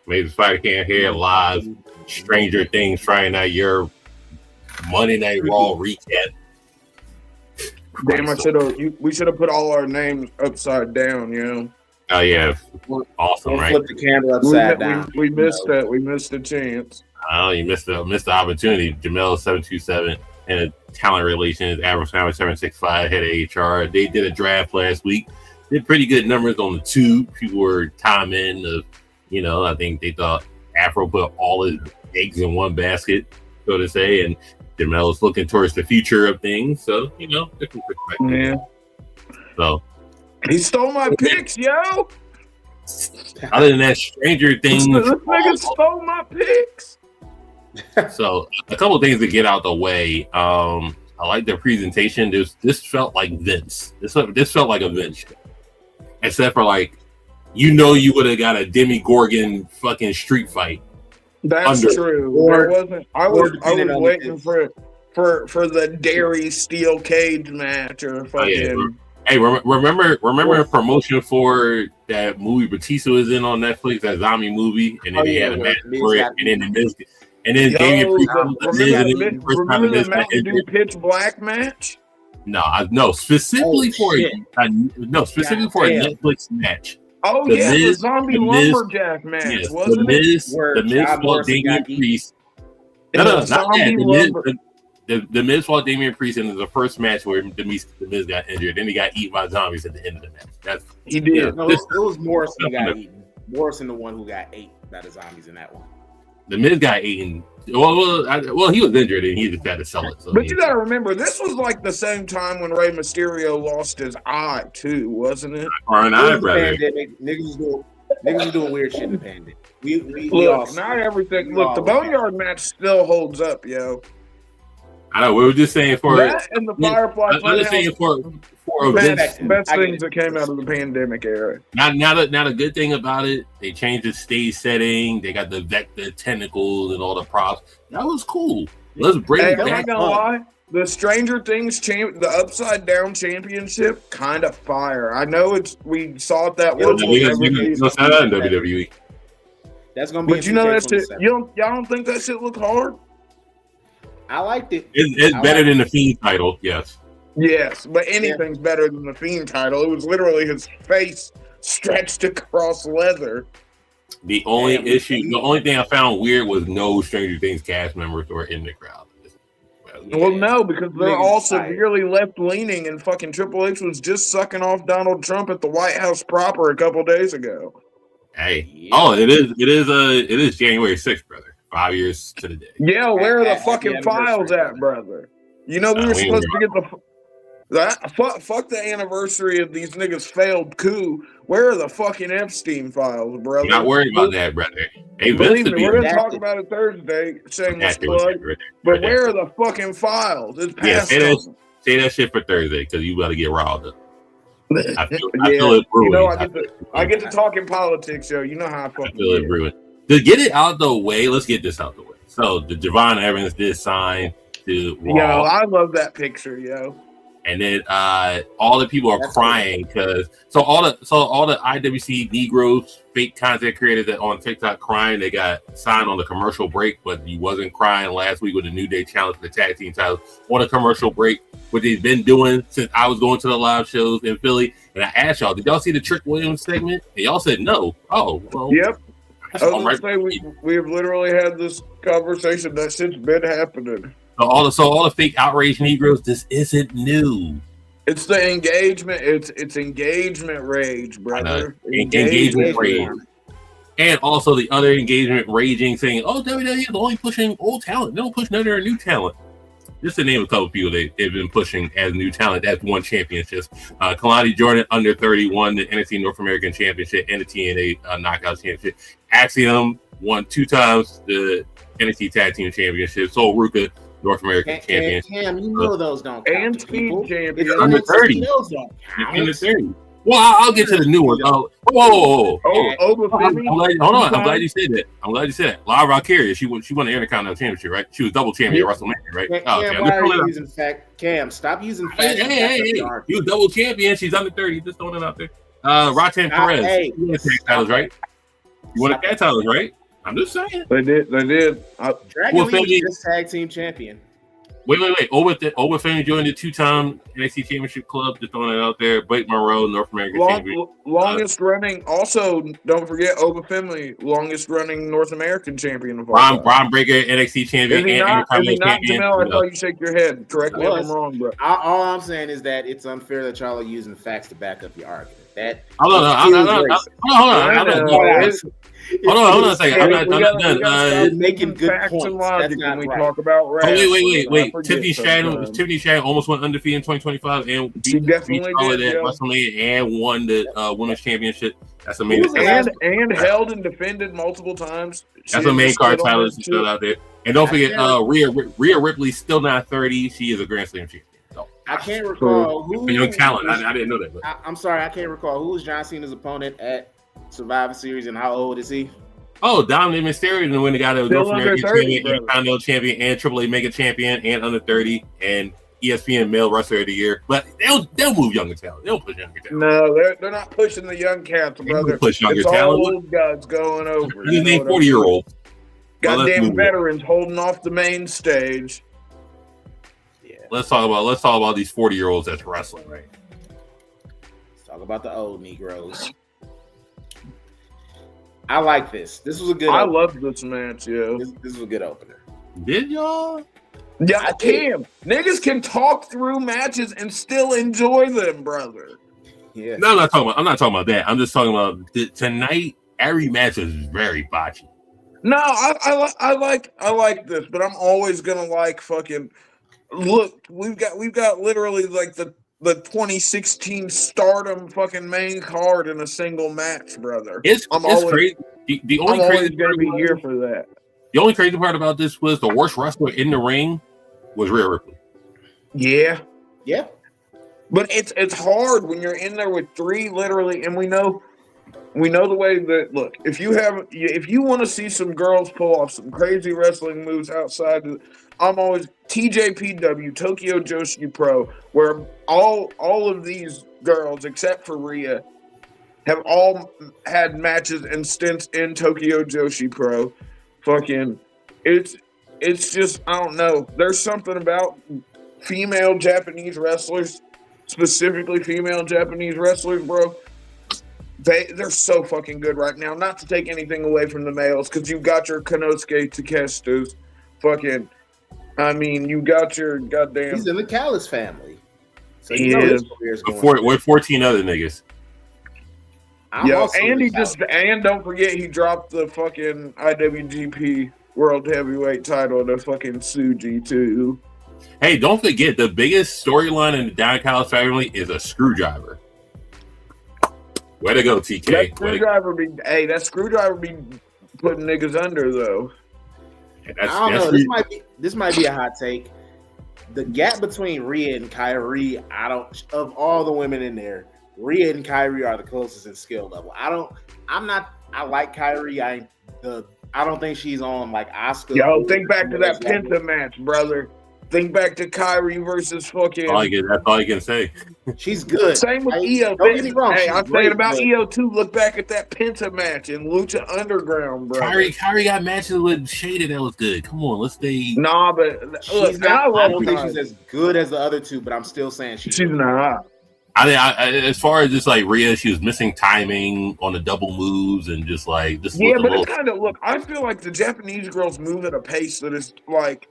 Maybe the Spider can't hear live Stranger Things Friday night, your Monday Night Raw recap. Damn, we should have put all our names upside down, you know. Oh yeah, awesome, right? Flip the candle upside down. We missed that. We missed a chance. Oh, you missed the opportunity. Jamel 727 and a talent relations, average 765 head of HR. They did a draft last week. Did pretty good numbers on the tube. People were timing of, I think they thought Afro put all his eggs in one basket, so to say, and Jamel's looking towards the future of things. So, different perspective. Yeah. So he stole my picks, yo. Other than that, Stranger Things. This nigga stole my picks. So a couple of things to get out the way. I like their presentation. This felt like Vince. This felt like a Vince show. Except for you would have got a Demogorgon fucking street fight. That's true. I was waiting for the dairy steel cage match or fucking. Hey, remember a promotion for that movie Batista was in on Netflix, that zombie movie, and then he had a match for it, and then the Miz, and then Damian Priest remember the Mountain Dew Pitch Black match? No, specifically for a Netflix match. Oh the zombie lumberjack match, wasn't it? The Miz fought Damian Priest. No, not that. The Miz fought Damian Priest in the first match where the Miz got injured. Then he got eaten by zombies at the end of the match. He did. Yeah, no, it was Morrison who got eaten. Morrison, the one who got ate by the zombies in that one. The Miz got eaten. Well, he was injured and he just had to sell it. So but you got to remember, this was like the same time when Rey Mysterio lost his eye too, wasn't it? Or an eye, brother. Niggas was doing weird shit in the pandemic. Not everything. Look, the Boneyard match still holds up, yo. I know. We were just saying for that and the Firefly. I'm just saying for best things that came out of the pandemic era. Now the good thing about it, they changed the stage setting. They got the vector tentacles and all the props. That was cool. Let's bring it back. I'm not gonna lie. The Stranger Things the Upside Down Championship, kind of fire. I know we saw it that once. WWE. That's gonna be. But that shit. Y'all don't think that shit looked hard? I liked it. It's better than the Fiend title, yes. Yes, but anything's better than the Fiend title. It was literally his face stretched across leather. The only thing I found weird was no Stranger Things cast members were in the crowd. Well, no, because they're all severely left-leaning, and fucking Triple H was just sucking off Donald Trump at the White House proper a couple days ago. Hey, it is January 6th, brother. 5 years to the day. Yeah, where are the fucking files at, brother? We were supposed to get fuck the anniversary of these niggas' failed coup. Where are the fucking Epstein files, brother? Not worried about that, brother. Hey, believe me, we're gonna talk about it Thursday. Shameless plug. But where are the fucking files? It's past. Say that shit for Thursday because you better get riled up. I feel it brewing. I get to talk in politics, yo. You know how I fucking feel it brewing. To get it out the way, let's get this out the way. So the Javon Evans did sign to Raw. Yo, I love that picture, yo. And then all the people are crying because all the IWC Negroes, fake content creators that on TikTok crying, they got signed on the commercial break, but he wasn't crying last week with the New Day Challenge for the tag team titles on a commercial break, what they've been doing since I was going to the live shows in Philly. And I asked y'all, did y'all see the Trick Williams segment? And y'all said no. Oh, well. Yep. I was gonna say we've literally had this conversation. That shit's been happening. So all the fake outraged Negroes, this isn't new. It's the engagement. It's engagement rage, brother. Engagement rage. And also the other engagement raging saying, "Oh, WWE is only pushing old talent. They don't push none of their new talent." Just to name a couple of people they've been pushing as new talent. That's one championships. Kalani Jordan, under 31, the NXT North American Championship and the TNA Knockout Championship. Axiom won 2 times the NXT Tag Team Championship. So Ruka, North American Champion. Cam, you know those don't count. And Speed Champion. Under 30. Under 30. Well, I'll get to the new one. Whoa. Hold on. I'm glad you said that. Lyra Valkyria, she won the Intercontinental Championship, right? She was double champion at WrestleMania, right? Cam, stop using facts. Hey. He was double champion. She's under 30. Just throwing it out there. Roxanne Perez. Titles, right? You won the tag titles, right? I'm just saying. They did. Dragon Lee is tag team champion. Wait. Oba Family joined the 2-time NXT Championship Club. Just throwing it out there. Blake Monroe, North American champion. Longest running. Also, don't forget Oba Family, longest running North American champion of all time. Bron Breakker, NXT champion. Is he not champion. Jamel? I thought you shake your head. Correct me if I'm wrong, bro. All I'm saying is that it's unfair that y'all are using facts to back up your argument. Hold on a second. I'm not done. Making good points. That's not we talk about wait. Tiffany Stratton almost went undefeated in 2025 and beat Charlotte at WrestleMania and won the Women's Championship. That's amazing. And held and defended multiple times. That's a main card title that's still out there. And don't forget, Rhea Ripley still not 30. She is a Grand Slam champion. I can't recall who young talent. I didn't know that. But. I'm sorry, I can't recall who was John Cena's opponent at Survivor Series and how old is he? Oh, Dominic Mysterio, the winner got a North American champion, Intercontinental champion, and AAA Mega champion, and under 30, and ESPN Male Wrestler of the Year. But they'll move younger talent. They'll push younger talent. No, they're not pushing the young cats, brother. Push younger it's talent. All old guys going over. These ain't 40-year-olds. Goddamn veterans holding off the main stage. Let's talk about these 40-year-olds that's wrestling, right? Let's talk about the old Negroes. I like this. This was a good. I love this match, yo. This was a good opener. Did y'all? Yeah, I can. Niggas can talk through matches and still enjoy them, brother. Yeah. No, I'm not talking about that. I'm just talking about tonight. Every match is very botchy. No, I like this, but I'm always gonna like fucking. Look, we've got literally like the 2016 Stardom fucking main card in a single match, brother. It's crazy. The only crazy part be here for that. The only crazy part about this was the worst wrestler in the ring was Rhea Ripley. Yeah. But it's hard when you're in there with three literally, and we know the way that look. If you want to see some girls pull off some crazy wrestling moves outside, I'm always TJPW, Tokyo Joshi Pro, where all of these girls except for Rhea have all had matches and stints in Tokyo Joshi Pro. Fucking, it's just, I don't know. There's something about female Japanese wrestlers, specifically female Japanese wrestlers, bro. They're so fucking good right now. Not to take anything away from the males, because you've got your Konosuke Takeshita's, fucking. I mean, you got your goddamn. He's in the Callis family. So he is. With 14 other niggas. And don't forget he dropped the fucking IWGP World Heavyweight title to fucking Tsuji too. Hey, don't forget the biggest storyline in the Don Callis family is a screwdriver. Way to go, TK. That screwdriver be putting niggas under though. I don't know. This might be a hot take. The gap between Rhea and Kairi, of all the women in there, Rhea and Kairi are the closest in skill level. I like Kairi. I don't think she's on like Asuka. Yo, think back to that Penta match, brother. Think back to Kairi versus fucking. That's all you can say. She's good. Same with Io. Don't get me wrong. Hey, I'm saying about Io too. Look back at that Penta match in Lucha Underground, bro. Kairi got matches with Shada that was good. Come on, let's stay. Nah, but look, I don't think she's as good as the other two, but I'm still saying she's not. As far as just like Rhea, she was missing timing on the double moves and just like this. Yeah, but it's kind of I feel like the Japanese girls move at a pace that is like.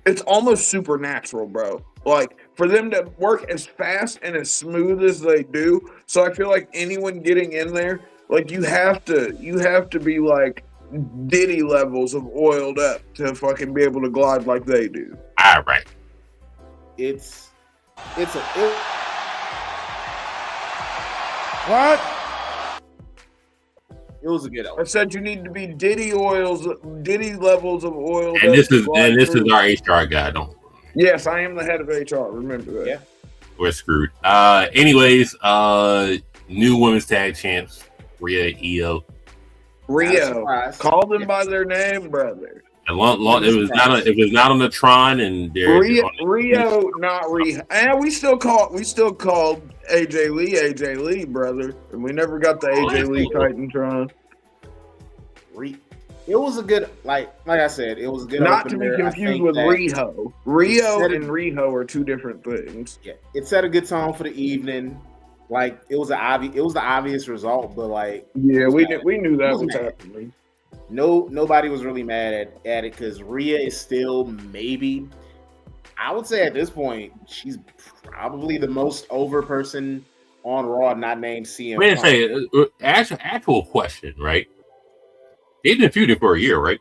It's almost supernatural, bro. Like, for them to work as fast and as smooth as they do. So I feel like anyone getting in there, like, you have to be like Diddy levels of oiled up to fucking be able to glide like they do. All right. What? It was a good one. I said you need to be Diddy levels of oil. And this is our HR guy. Don't. Yes, I am the head of HR. Remember that. Yeah. We're screwed. Anyways, new women's tag champs, Rhea, Io. Call them by their name, brother. And it was not on the Tron, and Rio, not Rhea. And we still called AJ Lee, brother, and we never got the AJ Lee Titantron. It was a good, like I said, it was a good. Not to be opener. confused with Riho. Rio and Riho are two different things. Yeah, it set a good tone for the evening. Like it was the obvious result, but like yeah, we knew that was happening. Nobody was really mad at it because Rhea is still maybe, I would say at this point, she's probably the most over person on Raw, not named CM. Wait a second, actual question, right? They've been feuding for a year, right?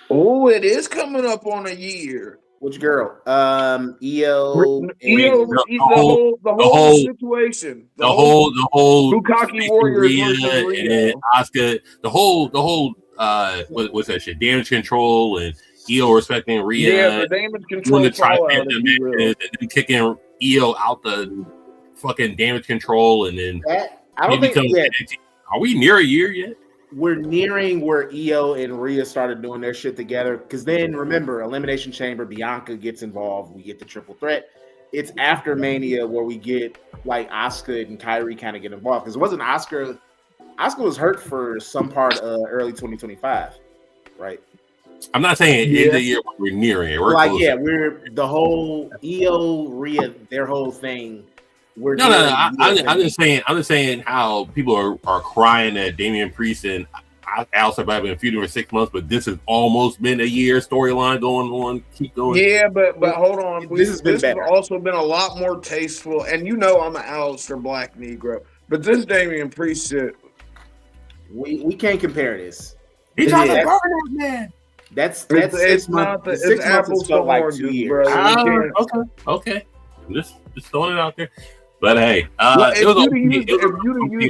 Oh, it is coming up on a year. Which girl? Io. The whole situation. The whole Kabuki Warriors and then Asuka. The whole what's that shit? Damage control and Io respecting Rhea. Yeah, the damage control. And then kicking Io out the fucking damage control, and then I don't think. Are we near a year yet? We're nearing where Io and Rhea started doing their shit together. Because then, remember, Elimination Chamber, Bianca gets involved. We get the triple threat. It's after Mania where we get, like, Asuka and Kairi kind of get involved. Because it wasn't Asuka. Asuka was hurt for some part of early 2025, right? I'm not saying in the year we're nearing it. We're the whole Io, Rhea, their whole thing. I'm just saying how people are crying that Damian Priest and Alistair Black have been feuding for 6 months, but this has almost been a year storyline going on. Keep going. Yeah, but hold on. This has also been a lot more tasteful. And you know I'm an Alistair Black Negro, but this Damian Priest shit. We can't compare this. He's not the burner, man. That's it's not the it's apples to oranges, bro. Okay. Just throwing it out there. But hey, if you'd used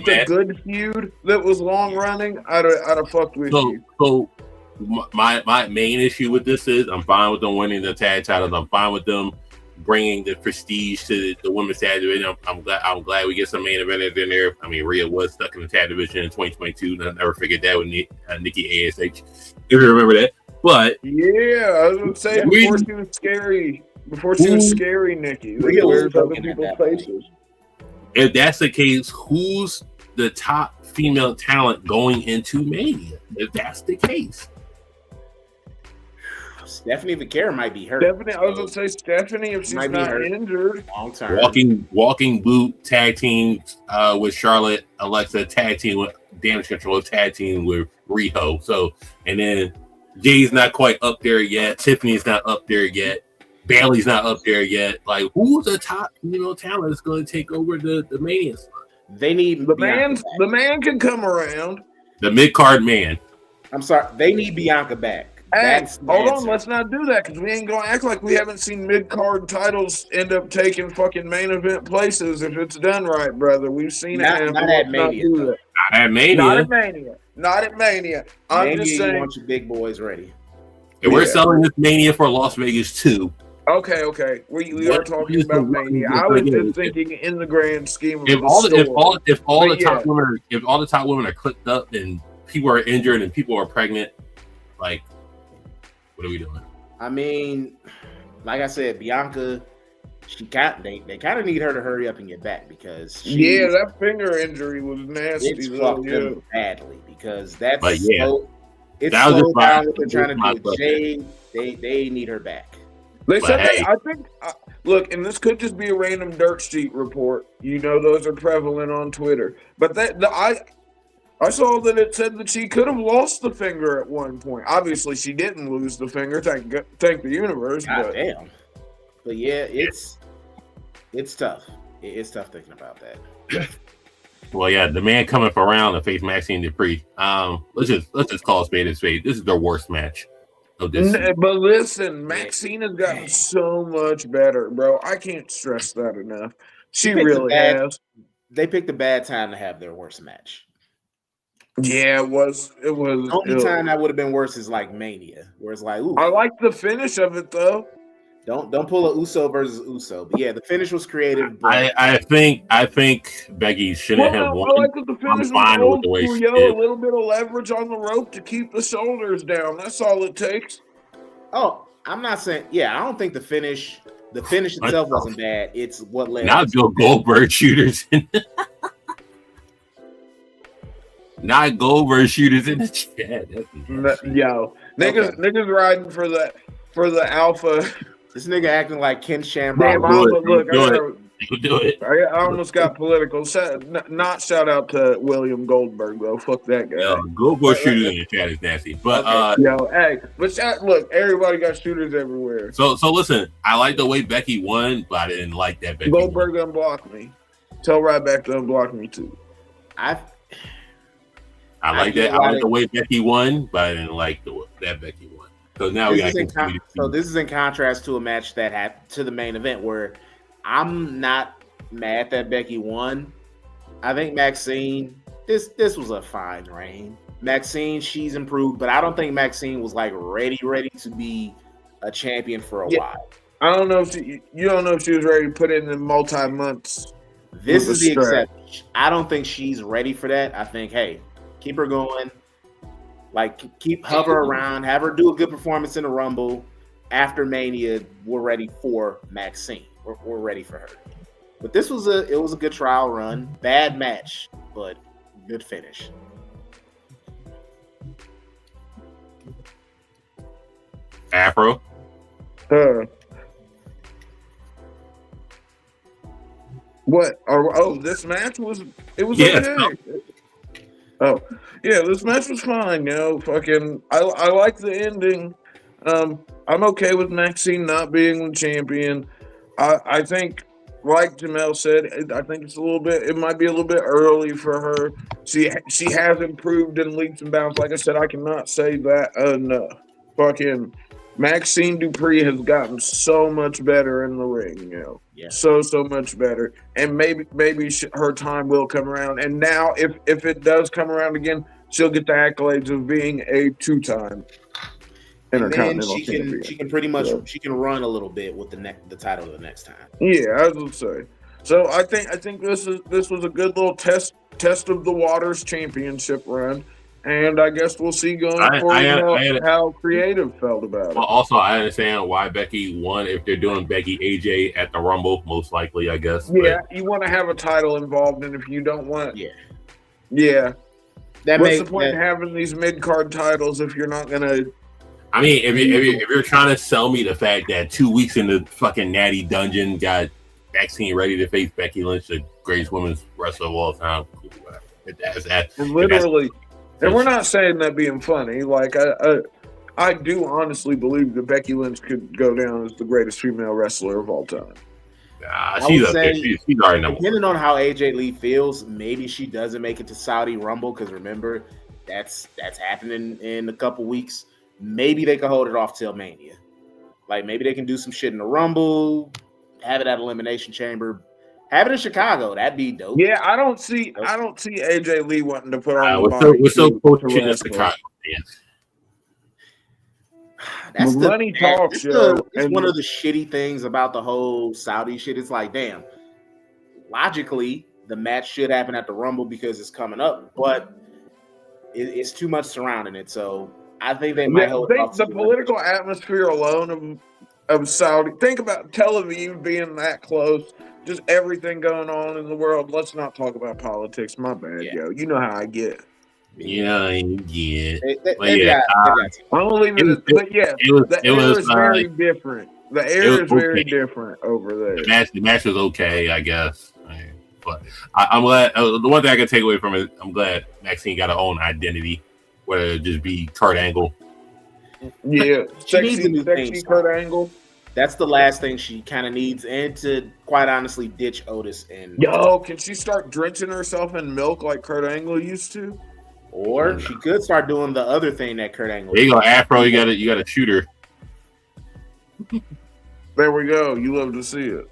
a good feud that was long running, I'd have fucked with you. So my main issue with this is I'm fine with them winning the tag titles. I'm fine with them bringing the prestige to the women's tag division. I'm glad we get some main eventers in there. I mean, Rhea was stuck in the tag division in 2022. I'll never forget that with Nikki ASH. If you remember that. But yeah, I was gonna say before she was scary. Before she was scary, Nikki. Like, where's other people's places? If that's the case, who's the top female talent going into Mania? If that's the case, Stephanie Vaquera might be hurt. Stephanie, I was gonna say Stephanie if she's not injured. Long term. Walking boot tag team with Charlotte, Alexa tag team with Damage Control, tag team with Riho. So, and then Jay's not quite up there yet. Tiffany's not up there yet. Bayley's not up there yet. Like, who's the top talent that's going to take over the Mania slot? They need the man can come around. The mid card man. I'm sorry, they need Bianca back. Hey, hold on, let's not do that because we ain't gonna act like we haven't seen mid card titles end up taking fucking main event places if it's done right, brother. We've seen it happen. Not at Mania. Not at Mania. Not at Mania. I'm just saying. You want your big boys ready. If we're selling this Mania for Las Vegas 2. Okay. We are talking about Mania. I was just thinking in the grand scheme of if all the top women are clicked up and people are injured and people are pregnant, like, what are we doing? I mean, like I said, Bianca, they kind of need her to hurry up and get back because that finger injury was nasty. It's fucked them badly because that's it's that slowed down what they're trying to do. They need her back. They said I think look, and this could just be a random dirt sheet report. You know, those are prevalent on Twitter. But I saw that it said that she could have lost the finger at one point. Obviously, she didn't lose the finger. Thank the universe. Damn. But yeah, it's tough. It's tough thinking about that. Well, yeah, the man coming for round to face Maxxine Dupri. Let's just call a spade a spade. This is their worst match of this season. But listen, Maxxine has gotten so much better, bro. I can't stress that enough. She really has. They picked a bad time to have their worst match. Yeah, it was. The only time that would have been worse is like Mania, where it's like, ooh. I like the finish of it though. Don't pull a Uso versus Uso, but yeah, the finish was creative. I think Becky shouldn't have won. I like that the finish was with the way she did. A little bit of leverage on the rope to keep the shoulders down. That's all it takes. Oh, I'm not saying. Yeah, I don't think the finish itself wasn't bad. It's what led. Not Bill Goldberg shooters. Not Goldberg shooters in the chat. Yo, niggas riding for the alpha. This nigga acting like Ken Shamrock. Do it. I almost got political. Not shout out to William Goldberg though. Fuck that guy. Yo, Goldberg shooters in the chat is nasty. But look, everybody got shooters everywhere. So listen, I like the way Becky won, but I didn't like that Becky. Goldberg unblocked me. Tell Ryback to unblock me too. I like that. I like the way Becky won, but I didn't like that Becky won. So now this is in contrast to a match that happened to the main event where I'm not mad that Becky won. I think Maxxine, this was a fine reign. Maxxine, she's improved, but I don't think Maxxine was like ready to be a champion for a while. I don't know if you don't know if she was ready to put in the multi-months. This is the exception. I don't think she's ready for that. I think, hey, keep her going. Like, keep hover around, have her do a good performance in the Rumble. After Mania, we're ready for Maxxine. We're ready for her. But it was a good trial run. Bad match, but good finish. Afro. What? This match was okay. Oh, yeah, this match was fine. Fucking, I like the ending. I'm okay with Maxxine not being the champion. I think, like Jamel said, I think it might be a little bit early for her. She has improved in leaps and bounds. Like I said, I cannot say that enough. Fucking Maxxine Dupri has gotten so much better in the ring, Yeah. So much better. And maybe her time will come around. And now, if it does come around again, she'll get the accolades of being a 2-time Intercontinental champion. She can pretty much she can run a little bit with the title the next time. Yeah, I was gonna say. So I think this was a good little test of the waters championship run. And I guess we'll see going forward how creative felt about it. Well, also, I understand why Becky won if they're doing Becky AJ at the Rumble, most likely, I guess. Yeah, you want to have a title involved, and if you don't want Yeah. What's the point in having these mid-card titles if you're not going to... I mean, if you're trying to sell me the fact that 2 weeks in the fucking Natty Dungeon got Maxxine ready to face Becky Lynch, the greatest women's wrestler of all time, Literally... And we're not saying that being funny. Like, I do honestly believe that Becky Lynch could go down as the greatest female wrestler of all time. She's up there. She's already number one. Depending on how AJ Lee feels, maybe she doesn't make it to Saudi Rumble because remember, that's happening in a couple weeks. Maybe they can hold it off till Mania. Like, maybe they can do some shit in the Rumble, have it at Elimination Chamber. Have it in Chicago. That'd be dope. Yeah, I don't see AJ Lee wanting to put on. We're still coaching in Chicago. That's the money talks. It's one of the shitty things about the whole Saudi shit. It's like, damn. Logically, the match should happen at the Rumble because it's coming up, but it's too much surrounding it. So I think they might hold off. The political atmosphere alone of Saudi. Think about Tel Aviv being that close. Just everything going on in the world. Let's not talk about politics. My bad, yo. You know how I get. Yeah, I get. I'm gonna leave it. But yeah, the air is very different. The air is very different over there. The match was okay, I guess. But I'm glad. The one thing I can take away from it, I'm glad Maxxine got her own identity, whether it just be Kurt Angle. Yeah, sexy Kurt Angle. That's the last thing she kind of needs, and to quite honestly ditch Otis. And can she start drenching herself in milk like Kurt Angle used to? Or she could start doing the other thing that Kurt Angle. There you go, Afro. You got to shoot her. There we go. You love to see it.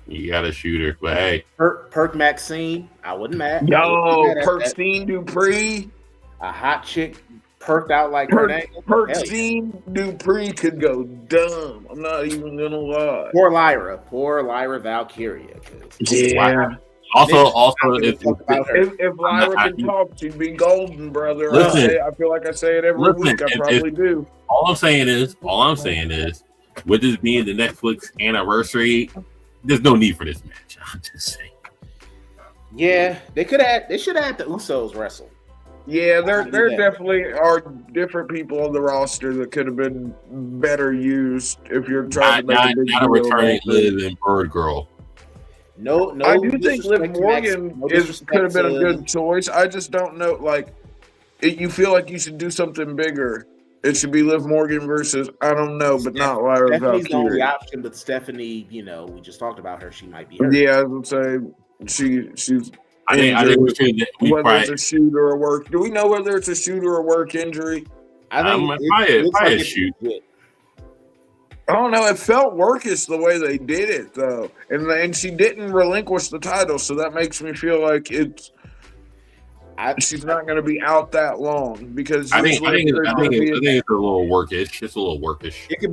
You got to shoot her, but hey, Perk Maxxine. I wouldn't mad. Maxxine Dupri, a hot chick. Perked out like Kurt Angle. Maxxine Dupri could go dumb. I'm not even gonna lie. Poor Lyra Valkyria. Yeah. Also, if Lyra can talk, she'd be golden, brother. I feel like I say it every week. I probably do. All I'm saying is, with this being the Netflix anniversary, there's no need for this match. I'm just saying. Yeah, they should have had the Usos wrestle. Yeah, there definitely are different people on the roster that could have been better used if you're trying to make a big deal. Not a returning Liv and Bird Girl. No, I do think Liv Morgan could have been a good choice. I just don't know, like, you feel like you should do something bigger. It should be Liv Morgan versus, I don't know, but not Lyra Valkyria. Stephanie's the only option, but Stephanie, we just talked about her. She might be hurt. Yeah, I would say she's. I think whether it's a shoot or a work. Do we know whether it's a shoot or a work injury? I think it's probably a shoot. I don't know. It felt workish the way they did it, though, and she didn't relinquish the title, so that makes me feel like she's not going to be out that long because I think it's a little workish. It's a little workish. It could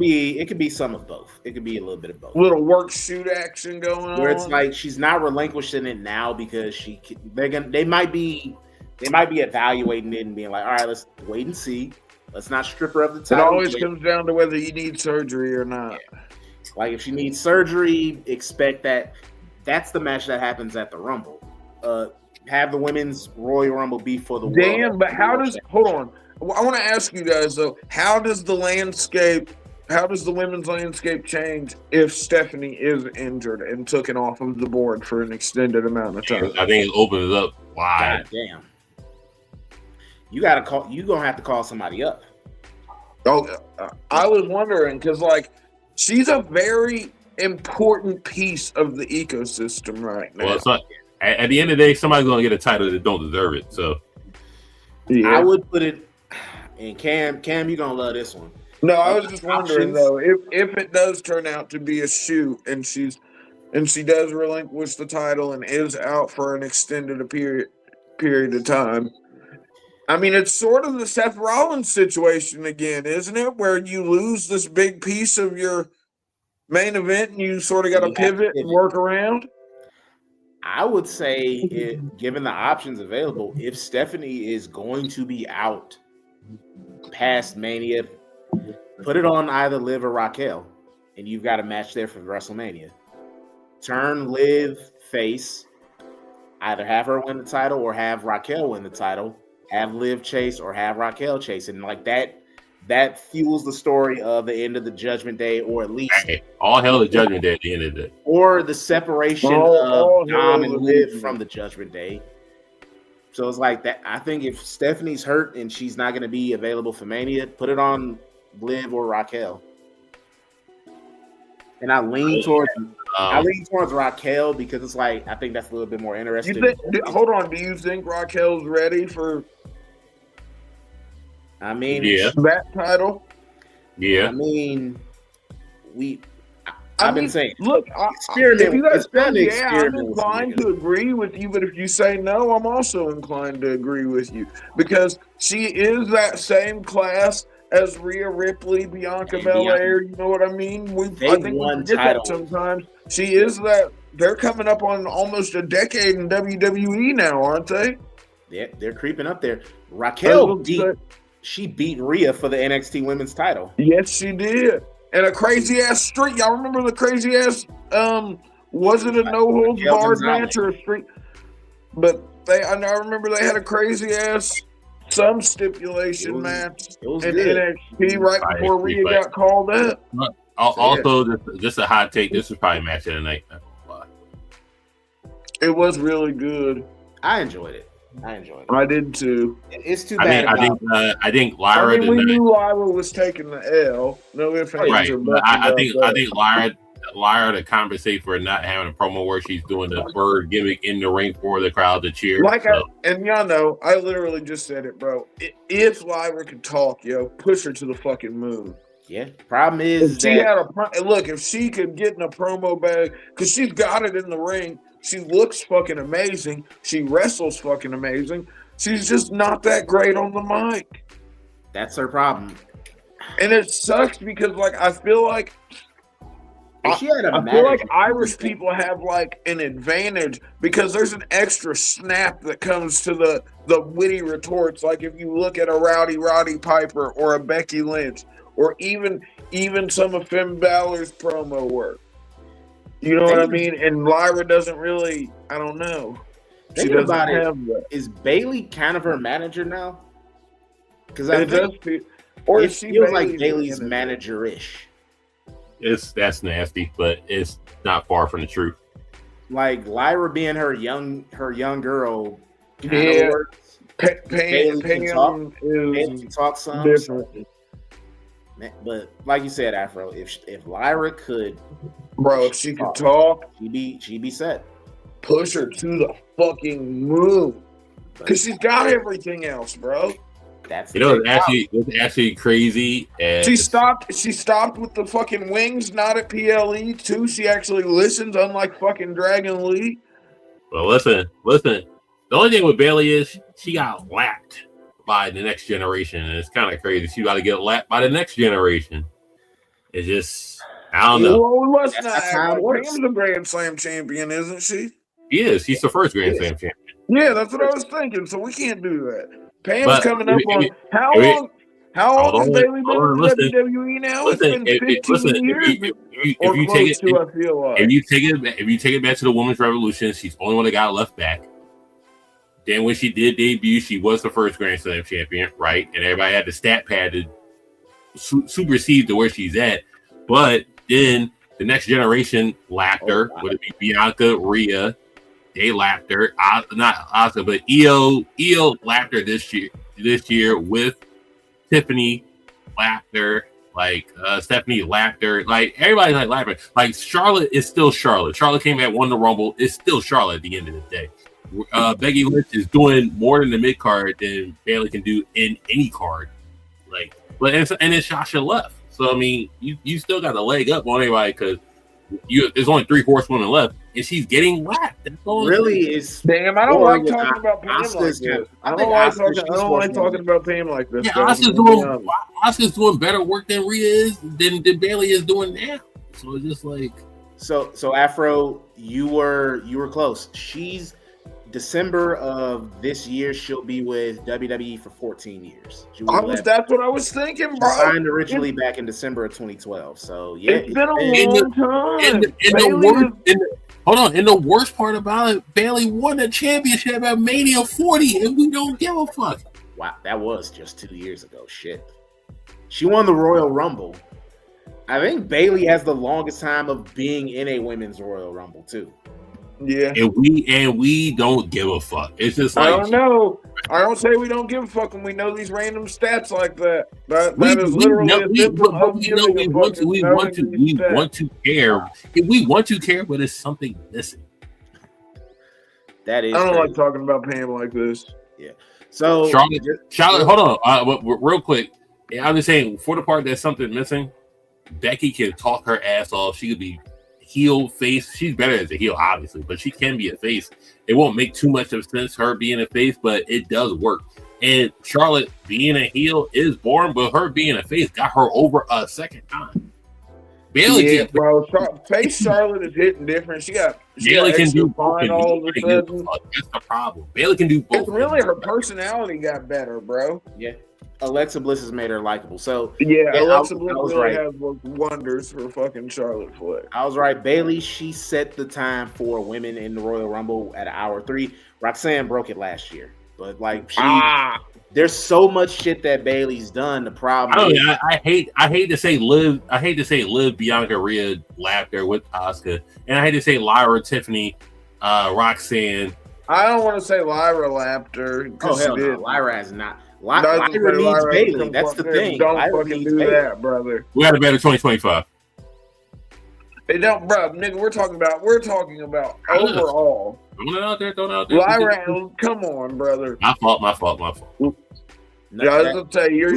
be some of both. It could be a little bit of both. Little work shoot action going on. Where it's like she's not relinquishing it now because they might be evaluating it and being like, all right, let's wait and see. Let's not strip her of the title. It always comes down to whether you need surgery or not. Yeah. Like if she needs surgery, expect that's the match that happens at the Rumble. Have the women's Royal Rumble be for the world. But hold on. I want to ask you guys though, how does the women's landscape change if Stephanie is injured and taken off of the board for an extended amount of time? I think it opens it up wide. God damn. You're gonna have to call somebody up. Oh, I was wondering because she's a very important piece of the ecosystem right now. Well, it's not. At the end of the day, somebody's gonna get a title that don't deserve it. So, yeah. I would put it. And Cam, you're gonna love this one. No, I was just wondering though if it does turn out to be a shoot and she does relinquish the title and is out for an extended period of time. I mean, it's sort of the Seth Rollins situation again, isn't it? Where you lose this big piece of your main event and you sort of got to pivot and work around. I would say, given the options available, if Stephanie is going to be out past Mania, put it on either Liv or Raquel, and you've got a match there for WrestleMania. Turn Liv face, either have her win the title or have Raquel win the title. Have Liv chase or have Raquel chase, and that fuels the story of the end of the Judgment Day, or at least all hell the Judgment Day at the end of the day, or the separation of Dom and Liv from the Judgment Day. So it's like that. I think if Stephanie's hurt and she's not going to be available for Mania, put it on Liv or Raquel. And I lean towards Raquel because it's like I think that's a little bit more interesting. Hold on, do you think Raquel's ready for? I mean, that title. Yeah, I mean, I've been saying, look, if you guys say, I'm inclined to agree with you, but if you say no, I'm also inclined to agree with you because she is that same class as Rhea Ripley, Bianca Belair. You know what I mean? I think we forget that sometimes. She is that. They're coming up on almost a decade in WWE now, aren't they? Yeah, they're creeping up there. Raquel beat Rhea for the NXT Women's title. Yes, she did. And a crazy ass streak. Y'all remember the crazy ass? Was it a no holds barred match or a streak? But I remember they had a crazy ass some stipulation match in NXT right before Rhea got called up. Also, just a hot take. This is probably match of the night. It was really good. I enjoyed it. I did too. It's too bad. I think Lyra. We knew Lyra was taking the L. No ifs, ands, or buts. I think Lyra to compensate for not having a promo where she's doing the bird gimmick in the ring for the crowd to cheer. And y'all know, I literally just said it, bro. If Lyra could talk, push her to the fucking moon. Yeah. Problem is, if she could get in a promo bag, because she's got it in the ring. She looks fucking amazing. She wrestles fucking amazing. She's just not that great on the mic. That's her problem. And it sucks because, I feel like Irish people have an advantage because there's an extra snap that comes to the witty retorts. Like if you look at a Roddy Piper or a Becky Lynch or even some of Finn Balor's promo work. You know what I mean? And Lyra doesn't really, I don't know. Thinking about it, is Bayley kind of her manager now? Because I think it feels like Bayley's manager-ish. That's nasty, but it's not far from the truth. Like Lyra being her young girl. Yeah, Bayley can talk some. Different. But like you said, Afro, if Lyra could, bro, if she could talk, she'd be set. Push her to the fucking moon, because she's got everything else, bro. That's it's actually crazy. And she stopped with the fucking wings, not at PLE too. She actually listens, unlike fucking Dragon Lee. Well, listen. The only thing with Bayley is she got lapped by the next generation, and it's kind of crazy. She got to get lapped by the next generation. It's just, I don't know. Well, let's not act like Pam's the Grand Slam champion, isn't she? He is. He's the first Grand Slam champion. Yeah, that's what I was thinking. So we can't do that. Pam's coming up on how long? How long has Bayley been in WWE now? It's been 15 years. If you take it back to the Women's Revolution, she's the only one that got left back. Then when she did debut, she was the first Grand Slam champion, right? And everybody had the stat pad to supersede to where she's at. But then the next generation lapped her. Would it be Bianca, Rhea? They lapped her. Not Asuka, but Io lapped her this year with Tiffany lapped her. Like Stephanie lapped her. Like everybody's like lapping. Like Charlotte is still Charlotte. Charlotte came back, won the Rumble. It's still Charlotte at the end of the day. Becky Lynch is doing more in the mid card than Bayley can do in any card. Like, but and then Sasha left. So I mean, you still got the leg up on everybody because there's only 3 horsewomen left, and she's getting lapped. That's all. Really is. Damn, I don't like talking about Pam like this. I don't like talking about Pam like this. Yeah, Asuka's doing better work than Rhea is than Bayley is doing now. So it's just like so Afro, you were close. She's December of this year, she'll be with WWE for 14 years. That's what I was thinking, bro. Signed originally back in December of 2012. So yeah, it's been a long time. And the worst part about it, Bayley won the championship at Mania 40, and we don't give a fuck. Wow, that was just 2 years ago. Shit, she won the Royal Rumble. I think Bayley has the longest time of being in a women's Royal Rumble too. Yeah, and we don't give a fuck. It's just like I don't know. I don't say we don't give a fuck when we know these random stats like that. That is literally we want to care. We want to care, but it's something missing. That is. I don't like talking about Pam like this. Yeah. So Charlotte, hold on, real quick. I'm just saying, for the part that's something missing, Becky can talk her ass off. She could be heel, face. She's better as a heel, obviously, but she can be a face. It won't make too much of sense her being a face, but it does work. And Charlotte being a heel is boring, but her being a face got her over a second time. Bayley face Charlotte is hitting different. Bayley can do both. That's the problem. Bayley can do both. It's really her personality got better, bro. Yeah. Alexa Bliss has made her likable. So Alexa Bliss really has worked wonders for fucking Charlotte Flair. I was right. Bayley, she set the time for women in the Royal Rumble at hour 3. Roxanne broke it last year, but like there's so much shit that Bayley's done. The problem I hate to say Liv. I hate to say Liv, Bianca, Rhea lapped her with Asuka, and I hate to say Lyra, Tiffany, Roxanne. I don't want to say Lyra lapped her. Oh hell no, Lyra has not. Lyra needs Bayley. That's the thing. Don't fucking do that, brother. We got a better 2025. They don't, bro. Nigga, we're talking about overall. Throwing it out there. Lyra, come on, brother. My fault. Yeah, I was gonna tell you,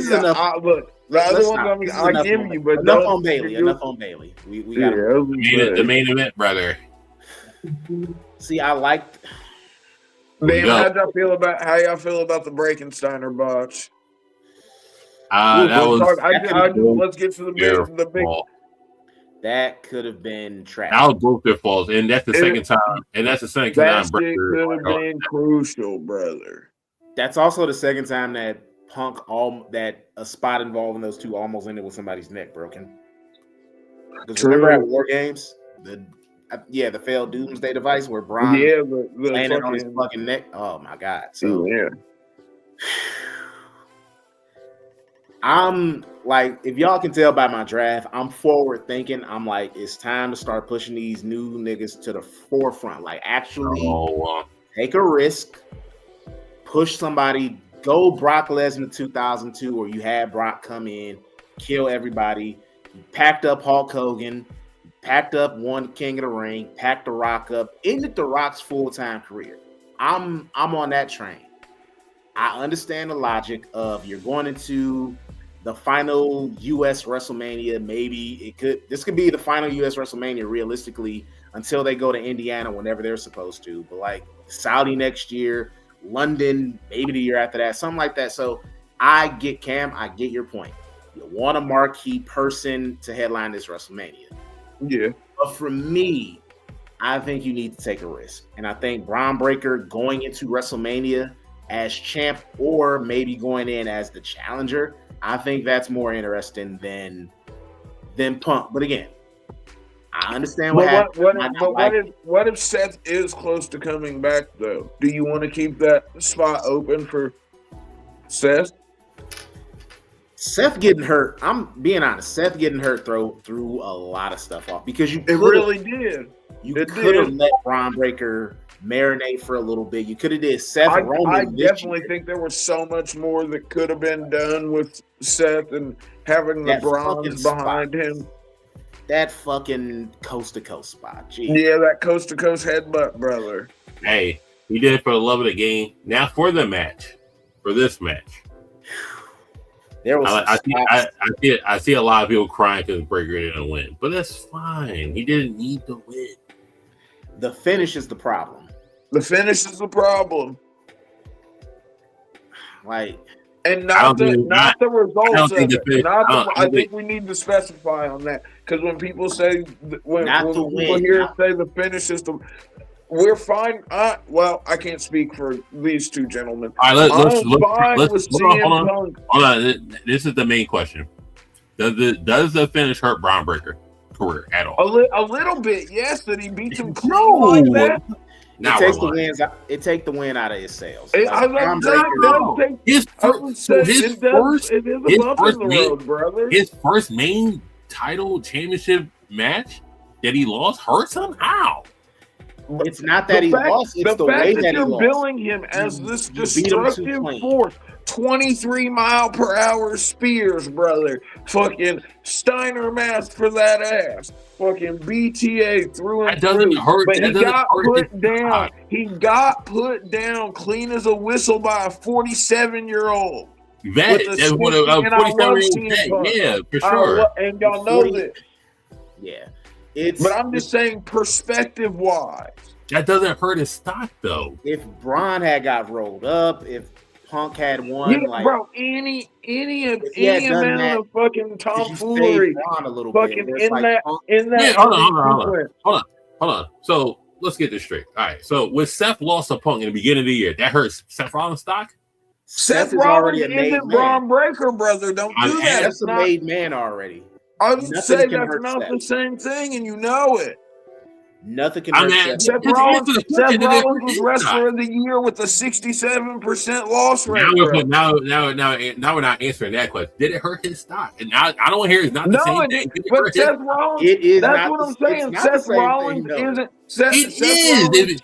look. The other ones I give you, but enough on Bayley. Enough on Bayley. We got the main event, brother. See, I liked. Man, how y'all feel about the Breakensteiner botch? Let's get to the big. That could have been trash. That was both their faults, and that's the second time. And that's the second time. That could have been crucial, brother. That's also the second time that that a spot involving those two almost ended with somebody's neck broken. Because remember at War Games, the failed Doomsday device where Bron landed on his fucking neck. Oh my god! So I'm like, if y'all can tell by my draft, I'm forward thinking. I'm like, it's time to start pushing these new niggas to the forefront. Like, actually take a risk, push somebody, go Brock Lesnar 2002, where you had Brock come in, kill everybody. You packed up Hulk Hogan, packed up one King of the Ring, packed The Rock up, ended The Rock's full-time career. I'm on that train. I understand the logic of you're going into the final U.S. WrestleMania. Maybe this could be the final U.S. WrestleMania realistically until they go to Indiana whenever they're supposed to. But like Saudi next year, London, maybe the year after that, something like that. So I get your point. You want a marquee person to headline this WrestleMania. Yeah. But for me, I think you need to take a risk. And I think Bron Breakker going into WrestleMania as champ or maybe going in as the challenger, I think that's more interesting than Punk. But again, I understand what if Seth is close to coming back though? Do you want to keep that spot open for Seth? Seth getting hurt, I'm being honest, Seth getting hurt threw a lot of stuff off because it really did. You could have let Bron Breakker marinate for a little bit. You could have did Seth Roman. I definitely think there was so much more that could have been done with Seth and having the Brons behind him. That fucking coast to coast spot. Jeez. Yeah, that coast to coast headbutt, brother. Hey, he did it for the love of the game. Now for the match, for this match. There was I see a lot of people crying because Breakker didn't win, but that's fine. He didn't need to win. The finish is the problem. The finish is the problem. Like, and not the results of it. I think we need to specify on that because when people say when people say the finish is the, we're fine. Well, I can't speak for these two gentlemen. All right, let's hold on. This is the main question. Does the finish hurt Bron Breakker career at all? A little bit, yes. That he beats him clean like that. It takes the win out of his sales. His first main title championship match that he lost hurts him. How? It's not that he lost. It's the way that you're billing him as this destructive force. 23-mile-per-hour spears, brother. Fucking Steiner mask for that ass. Fucking BTA through and through. But he got put down. He got put down clean as a whistle by a 47-year-old. That is what a 47-year-old. Yeah, for sure. And y'all know that. Yeah. But I'm just saying, perspective-wise, that doesn't hurt his stock, though. If Bron had got rolled up, if Punk had won, any amount of fucking tomfoolery, fucking in that. Hold on. So let's get this straight. All right. So when Seth lost to Punk in the beginning of the year, that hurts Seth Rollins' stock. Seth Rollins isn't Bron Breakker, brother. Don't do that. That's a made man already. I would say that's not the same thing, and you know it. Nothing can hurt Seth Rollins was Wrestler of the Year with a 67% loss rate. Now we're not answering that question. Did it hurt his stock? And now I don't want to hear it's not the same thing. But Seth Rollins, that's what I'm saying. Seth Rollins isn't. Seth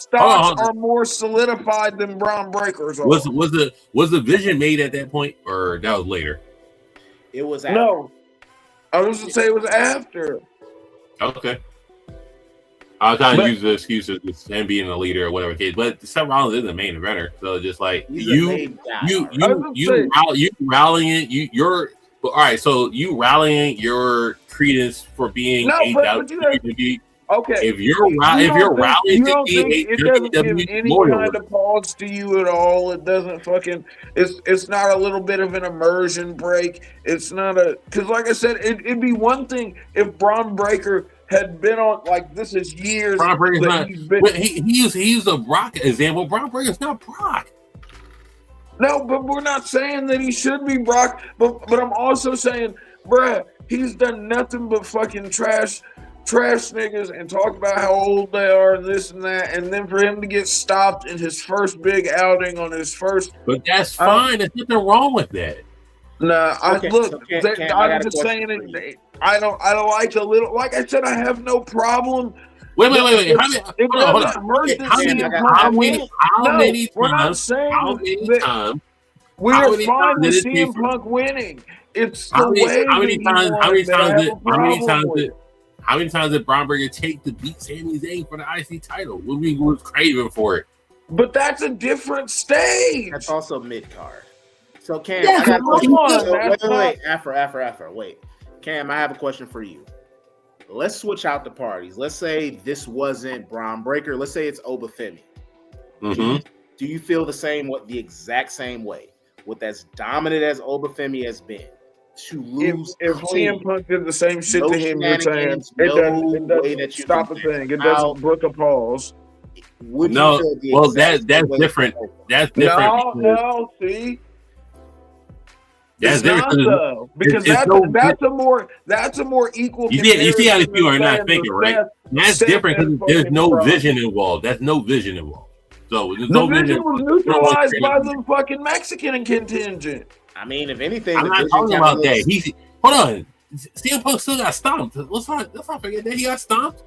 stocks are more solidified than Bron Breakker's. Was the vision made at that point, or that was later? It was after. No. I was going to say it was after. Okay. I was trying to use the excuse of him being a leader or whatever case, but Seth Rollins is the main eventer, so just like you rallying all right. So you rallying your credence for being AEW. Okay. If you're rallying to be it doesn't give any kind of pause to you at all. It doesn't fucking. It's not a little bit of an immersion break. It's not because like I said, it'd be one thing if Bron Breakker had been on like this is years. Bron Breakker's not. He's a Brock example. Bron Breakker's not Brock. No, but we're not saying that he should be Brock. But I'm also saying, bruh, he's done nothing but fucking trash trash niggas and talk about how old they are and this and that, and then for him to get stopped in his first big outing on his first. But that's fine. There's nothing wrong with that. Nah, Okay, I'm just saying it. I don't like a little. Like I said, I have no problem. Wait. Hold on. How many times? We are fine with CM Punk winning. It's the way. How many times did Bron Breakker take to beat Sami Zayn for the IC title? We was craving for it. But that's a different stage. That's also mid card. So Cam, I got a question. Wait, Afro. Wait, Cam, I have a question for you. Let's switch out the parties. Let's say this wasn't Bron Breakker. Let's say it's Oblivion. Mm-hmm. Do you feel the exact same way? With as dominant as Oblivion has been, to lose if CM Punk did the same shit to him, you're saying it doesn't stop a thing. It doesn't brook a pause. That's different. That's different. No, see. That's different though, because that's a more equal. You see how these people are not thinking, right? That's different because there's no vision involved. That's no vision involved. So there's no vision was neutralized by the fucking Mexican contingent. I mean, if anything, I'm not talking about that. Hold on. CM Punk still got stomped. Let's not forget that he got stomped.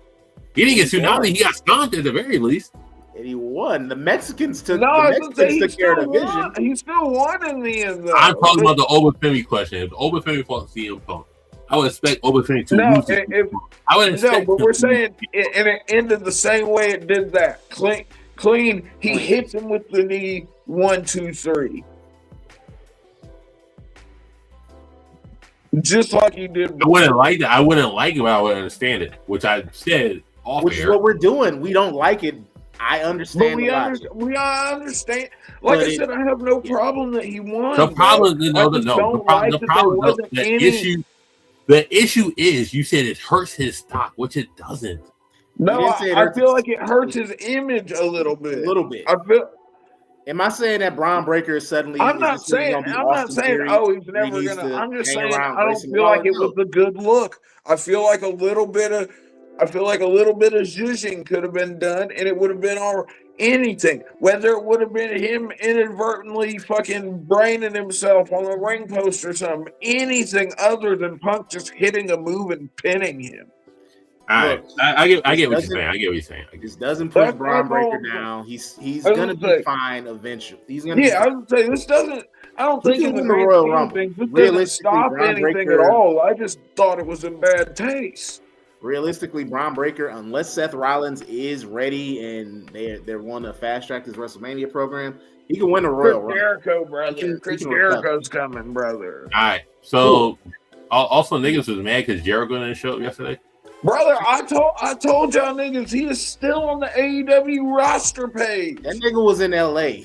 He didn't get tsunami. He got stomped at the very least. And he won. The Mexicans took. Took care of the vision. He still won in the end, though. I'm talking about the Oblivion question. If Oblivion fought CM Punk, I would expect Oblivion to lose. I would expect. No, but we're saying it ended the same way it did that. Clean. He hits him with the knee. 1, 2, 3. Just like he did. I wouldn't like that. I wouldn't like it, but I would understand it. Which I said off Which air. is what we're doing. We don't like it. I understand. We understand. Like I said, I have no problem that he won. The issue is you said it hurts his stock, which it doesn't. No, I feel like it hurts his image a little bit. I feel. Am I saying that Bron Breakker is suddenly? I'm not saying. He's never gonna. I'm just saying. I don't feel like it was a good look. I feel like a little bit of zhuzhing could have been done, and it would have been anything. Whether it would have been him inadvertently fucking braining himself on the ring post or something, anything other than Punk just hitting a move and pinning him. All right, I get what you're saying. I get what you're saying. This doesn't push Bron Breakker down. He's gonna be fine eventually. He's gonna. Yeah, I would say this doesn't. I don't think in the Royal Rumble this doesn't stop anything at all. I just thought it was in bad taste. Realistically, Bron Breakker, unless Seth Rollins is ready and they're wanting to fast track his WrestleMania program, he can win a Royal Rumble. Jericho, brother. Chris Jericho's coming, brother. All right. So also niggas was mad because Jericho didn't show up yesterday. Brother, I told y'all niggas he is still on the AEW roster page. That nigga was in LA.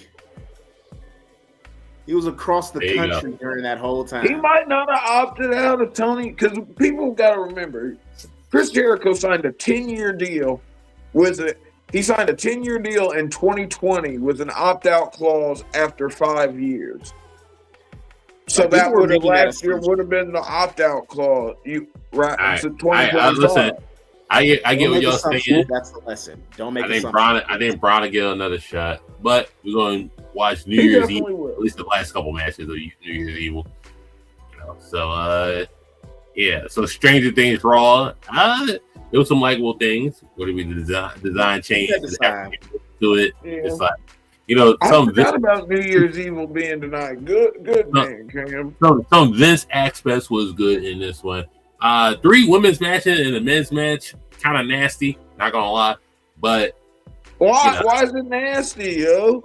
He was across the country during that whole time. He might not have opted out of Tony, because people got to remember, Chris Jericho signed a 10-year deal with it. He signed a 10-year deal in 2020 with an opt-out clause after 5 years. So that would have last year would have been the opt-out clause. Right? So 2025. I get what y'all saying. That's the lesson. Don't make. I think Bron will get another shot, but we're going to watch New Year's Eve. At least the last couple matches of New Year's Eve. So So Stranger Things Raw. There was some likable things. What do we design changes to it? Yeah. It's like, I forgot about New Year's Evil being tonight. Good man, Cam. Some Vince aspects was good in this one. 3 women's matches and a men's match, kind of nasty. Not gonna lie, but why? Why is it nasty, yo?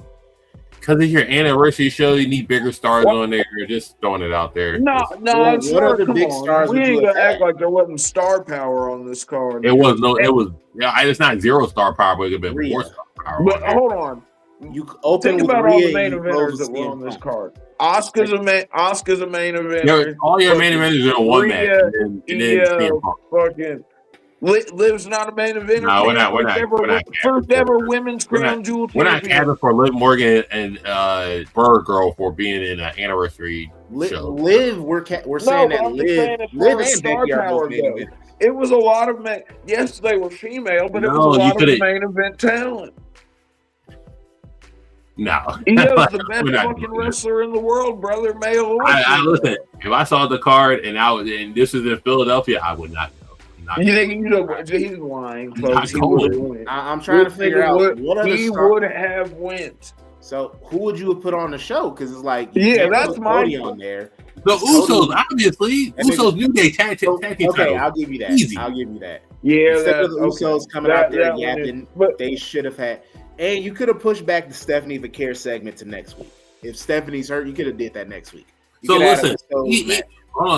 Because it's your anniversary show, you need bigger stars on there. You're just throwing it out there. No, I'm sorry. Come on. We ain't gonna act like there wasn't star power on this card. It was no. It was. It's not 0 star power, but it could have been more star power. But hold on. You think about all the main eventers that were on this card. Asuka's a main eventer. All your main eventers are in one match, and then fucking Liv's not a main eventer. No, we're not. First ever women's crown jewel champion. We're not capping for Liv Morgan and Bird Girl for being in an anniversary show. Liv, we're saying that Liv and Becky are both main eventers. It was a lot of men. Yes, they were female, but it was a lot of main event talent. No, he is the best fucking wrestler in the world, brother. Male. I listen. If I saw the card and this is in Philadelphia, I would not know. You think he's lying, folks? I'm trying to figure out what he would have went. So who would you have put on the show? Because it's like that's my on there. The Usos, obviously. Usos New Day tag team. Okay, I'll give you that. Easy. I'll give you that. Yeah, instead of the Usos coming out there yapping, they should have had. And you could have pushed back the Stephanie Vaquer segment to next week. If Stephanie's hurt, you could have did that next week. So listen,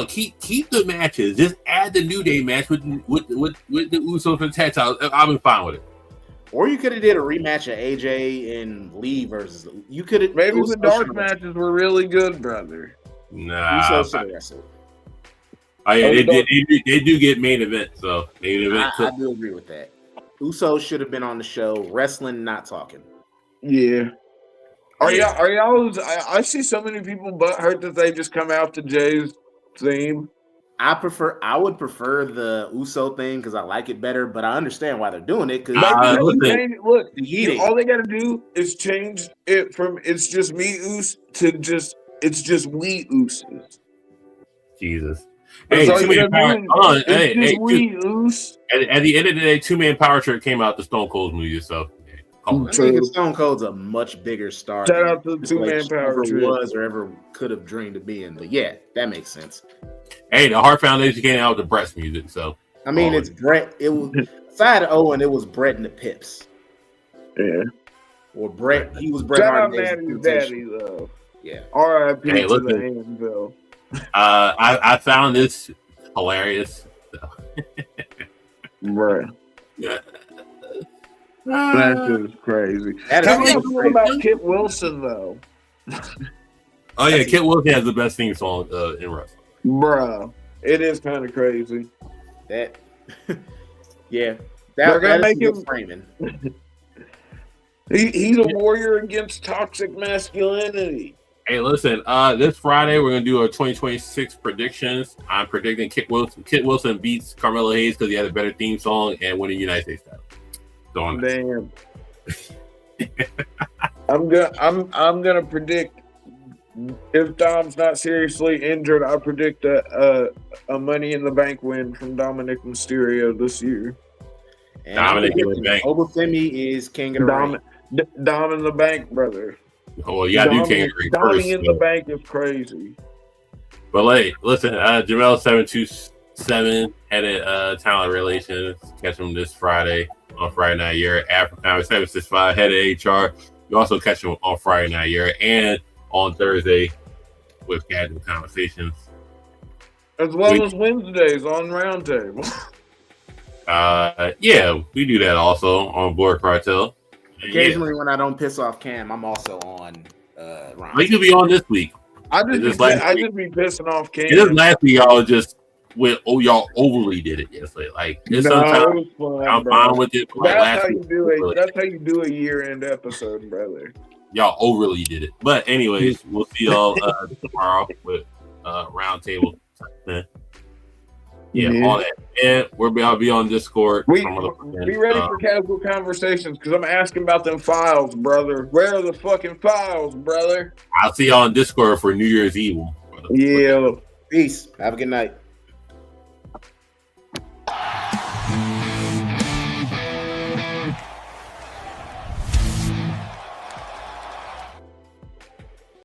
keep the matches. Just add the New Day match with the Usos and tag titles. I've been fine with it. Or you could have did a rematch of AJ and Lee versus. You could have maybe the dark matches were really good, brother. Nah. Usos oh yeah, they do get main event. So main event. I do agree with that. Usos should have been on the show, wrestling, not talking. Yeah. Are y'all? I see so many people butthurt that they just come out to Jay's theme. I would prefer the Uso thing because I like it better, but I understand why they're doing it. Because look, all they got to do is change it from "it's just me Us" to "it's just we Usos." Jesus. Hey, two-man power. At the end of the day, two-man power trip came out the Stone Cold movie. So, I think Stone Cold's a much bigger star. Shout out to the two-man power trip. Was or ever could have dreamed of being, but yeah, that makes sense. Hey, the Heart Foundation came out with the breast music. So, I mean, it's Brett. It was aside of Owen, it was Brett and the Pips. Yeah. Or Brett. He was Bret Shout out Hart. Maddie's daddy though. Yeah. R.I.P. to the Anvil. I found this hilarious. Right. That's just crazy. Tell me about Kit Wilson though. Oh yeah, Kit Wilson has the best theme song in wrestling. Bruh, it is kind of crazy. That, yeah, they're gonna make him framing. He's a warrior against toxic masculinity. Hey, listen. This Friday we're gonna do our 2026 predictions. I'm predicting Kit Wilson beats Carmelo Hayes because he had a better theme song and win the United States title. Damn. I'm gonna predict if Dom's not seriously injured. I predict a Money in the Bank win from Dominic Mysterio this year. And Dominic in the Bank. Obafemi is king of the ring. Dom in the Bank, brother. Oh, well, you gotta do King of the Ring first. Dominic in the Bank is crazy. But listen, Jamel 727 headed talent relations. Catch him this Friday on Friday Night Year. African 765 headed HR. You also catch him on Friday Night Year and on Thursday with Casual Conversations. As well as Wednesdays on Roundtable. Yeah, we do that also on Board Cartel. Occasionally, when I don't piss off Cam, I'm also on Ron. You could be on this week. I just be pissing off Cam. This last week, y'all just y'all overly did it yesterday. Like, sometimes I'm fine with it. That's how you do it. That's how you do a year-end episode, brother. Y'all overly did it. But anyways, we'll see y'all tomorrow with Roundtable. Yeah, all that. And I'll be on Discord. Be ready for Casual Conversations because I'm asking about them files, brother. Where are the fucking files, brother? I'll see y'all on Discord for New Year's Eve. Yeah. Peace. Have a good night.